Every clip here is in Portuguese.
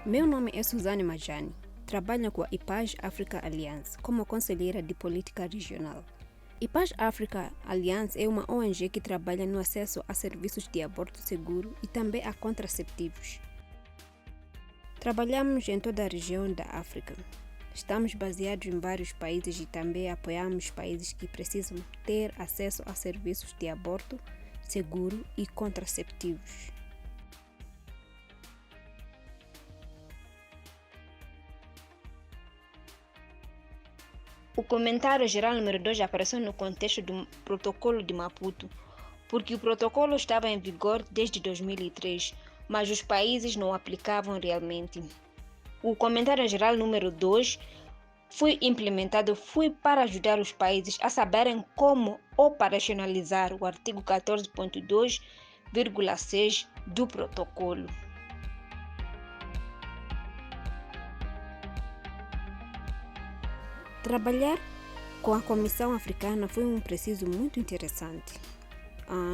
Meu nome é Suzane Majani. Trabalho com a IPAS Africa Alliance como conselheira de política regional. IPAS Africa Alliance é uma ONG que trabalha no acesso a serviços de aborto seguro e também a contraceptivos. Trabalhamos em toda a região da África. Estamos baseados em vários países e também apoiamos países que precisam ter acesso a serviços de aborto seguro e contraceptivos. O comentário geral número 2 apareceu no contexto do Protocolo de Maputo, porque o protocolo estava em vigor desde 2003, mas os países não o aplicavam realmente. O comentário geral número 2 foi implementado para ajudar os países a saberem como operacionalizar o artigo 14.2,6 do protocolo. Trabalhar com a Comissão Africana foi um processo muito interessante.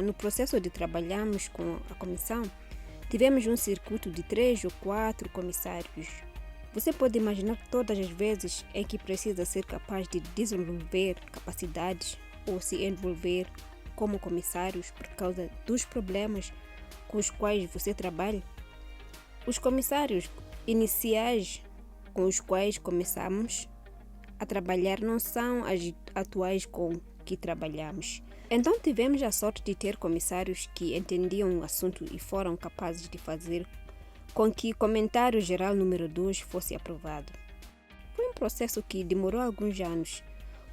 No processo de trabalharmos com a Comissão, tivemos um circuito de 3 ou 4 comissários. Você pode imaginar todas as vezes em que precisa ser capaz de desenvolver capacidades ou se envolver como comissários por causa dos problemas com os quais você trabalha. Os comissários iniciais com os quais começamos a trabalhar não são as atuais com que trabalhamos. Então tivemos a sorte de ter comissários que entendiam o assunto e foram capazes de fazer com que o comentário geral número 2 fosse aprovado. Foi um processo que demorou alguns anos,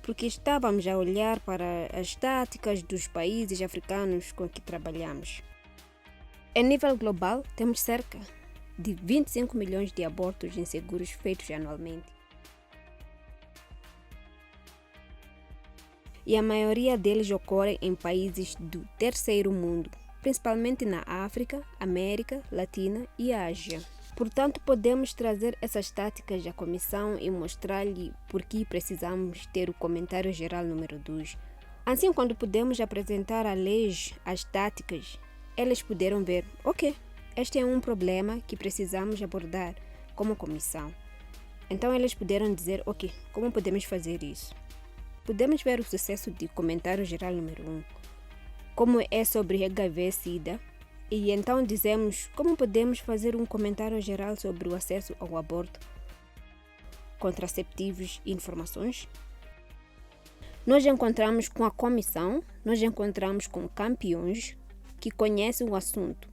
porque estávamos a olhar para as táticas dos países africanos com que trabalhamos. Em nível global, temos cerca de 25 milhões de abortos inseguros feitos anualmente. E a maioria deles ocorrem em países do terceiro mundo, principalmente na África, América Latina e Ásia. Portanto, podemos trazer essas táticas à Comissão e mostrar-lhe por que precisamos ter o comentário geral número 2. Assim, quando podemos apresentar a lei, as táticas, eles puderam ver, ok, este é um problema que precisamos abordar como Comissão. Então, eles puderam dizer, ok, como podemos fazer isso? Podemos ver o sucesso de comentário geral número 1, como é sobre HIV/SIDA, e então dizemos como podemos fazer um comentário geral sobre o acesso ao aborto, contraceptivos e informações. Nós encontramos com a comissão, nós encontramos com campeões que conhecem o assunto.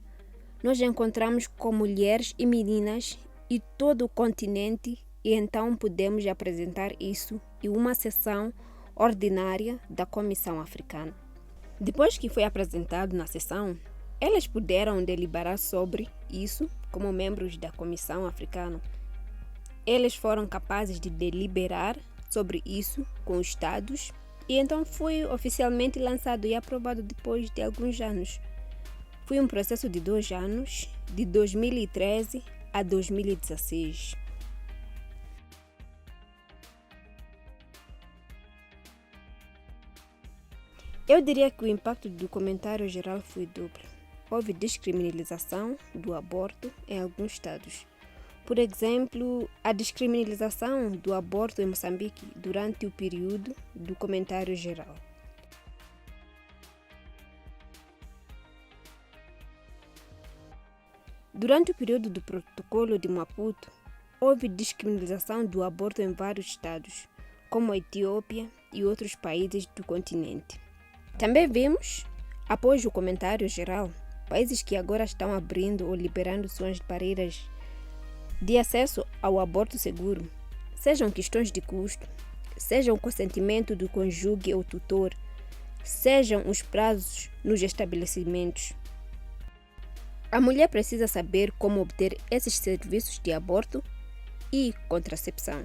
Nós encontramos com mulheres e meninas e todo o continente e então podemos apresentar isso em uma sessão ordinária da Comissão Africana. Depois que foi apresentado na sessão, elas puderam deliberar sobre isso como membros da Comissão Africana. Eles foram capazes de deliberar sobre isso com os Estados e então foi oficialmente lançado e aprovado depois de alguns anos. Foi um processo de 2 anos, de 2013 a 2016. Eu diria que o impacto do comentário geral foi duplo. Houve descriminalização do aborto em alguns estados. Por exemplo, a descriminalização do aborto em Moçambique durante o período do comentário geral. Durante o período do Protocolo de Maputo, houve descriminalização do aborto em vários estados, como a Etiópia e outros países do continente. Também vimos, após o comentário geral, países que agora estão abrindo ou liberando suas barreiras de acesso ao aborto seguro, sejam questões de custo, sejam o consentimento do cônjuge ou tutor, sejam os prazos nos estabelecimentos. A mulher precisa saber como obter esses serviços de aborto e contracepção.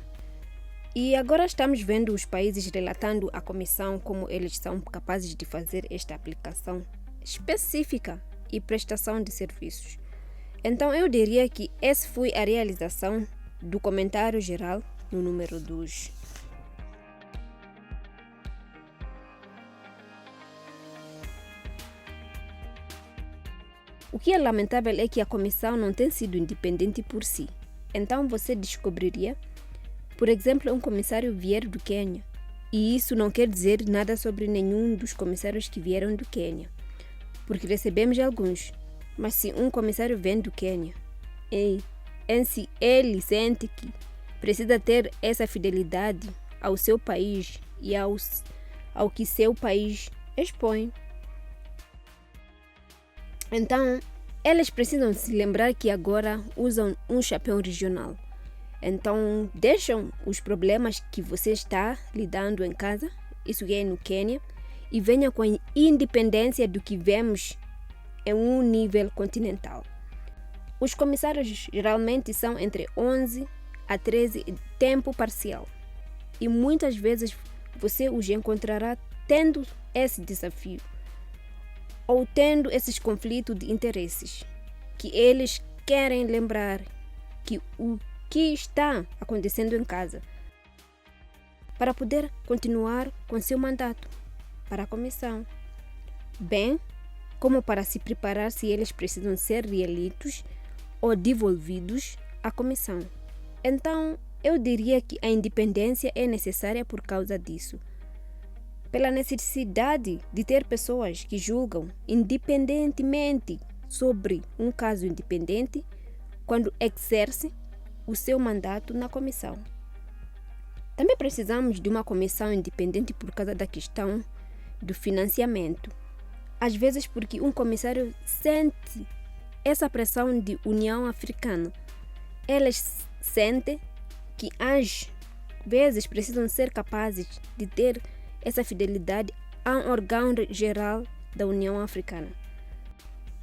E agora estamos vendo os países relatando à Comissão como eles são capazes de fazer esta aplicação específica e prestação de serviços. Então eu diria que essa foi a realização do comentário geral no número 2. O que é lamentável é que a Comissão não tem sido independente por si. Então você descobriria, por exemplo, um comissário vier do Quênia. E isso não quer dizer nada sobre nenhum dos comissários que vieram do Quênia, porque recebemos alguns. Mas se um comissário vem do Quênia, se ele sente que precisa ter essa fidelidade ao seu país e ao que seu país expõe, então eles precisam se lembrar que agora usam um chapéu regional. Então deixam os problemas que você está lidando em casa, isso é no Quênia, e venha com a independência do que vemos em um nível continental. Os comissários geralmente são entre 11 a 13 em tempo parcial. E muitas vezes você os encontrará tendo esse desafio ou tendo esses conflitos de interesses, que eles querem lembrar que o que está acontecendo em casa para poder continuar com seu mandato para a comissão, bem como para se preparar se eles precisam ser reeleitos ou devolvidos à comissão. Então, eu diria que a independência é necessária por causa disso. Pela necessidade de ter pessoas que julgam independentemente sobre um caso independente quando exerce o seu mandato na comissão. Também precisamos de uma comissão independente por causa da questão do financiamento. Às vezes porque um comissário sente essa pressão de União Africana. Eles sentem que às vezes precisam ser capazes de ter essa fidelidade a um órgão geral da União Africana.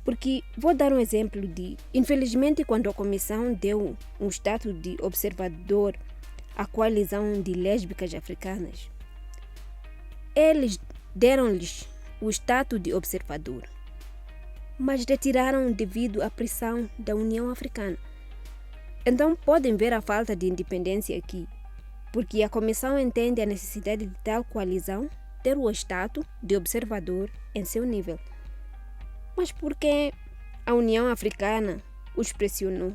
Porque vou dar um exemplo de, infelizmente, quando a comissão deu um status de observador à coalizão de lésbicas africanas, eles deram-lhes o status de observador, mas retiraram devido à pressão da União Africana. Então podem ver a falta de independência aqui, porque a comissão entende a necessidade de tal coalizão ter o status de observador em seu nível. Mas por que a União Africana os pressionou?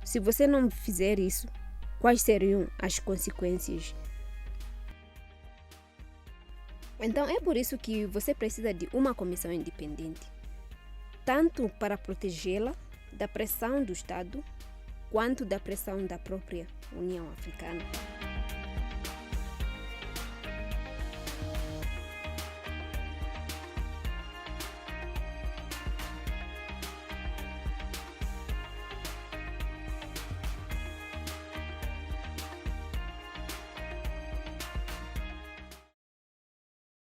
Se você não fizer isso, quais seriam as consequências? Então é por isso que você precisa de uma comissão independente, tanto para protegê-la da pressão do Estado, quanto da pressão da própria União Africana.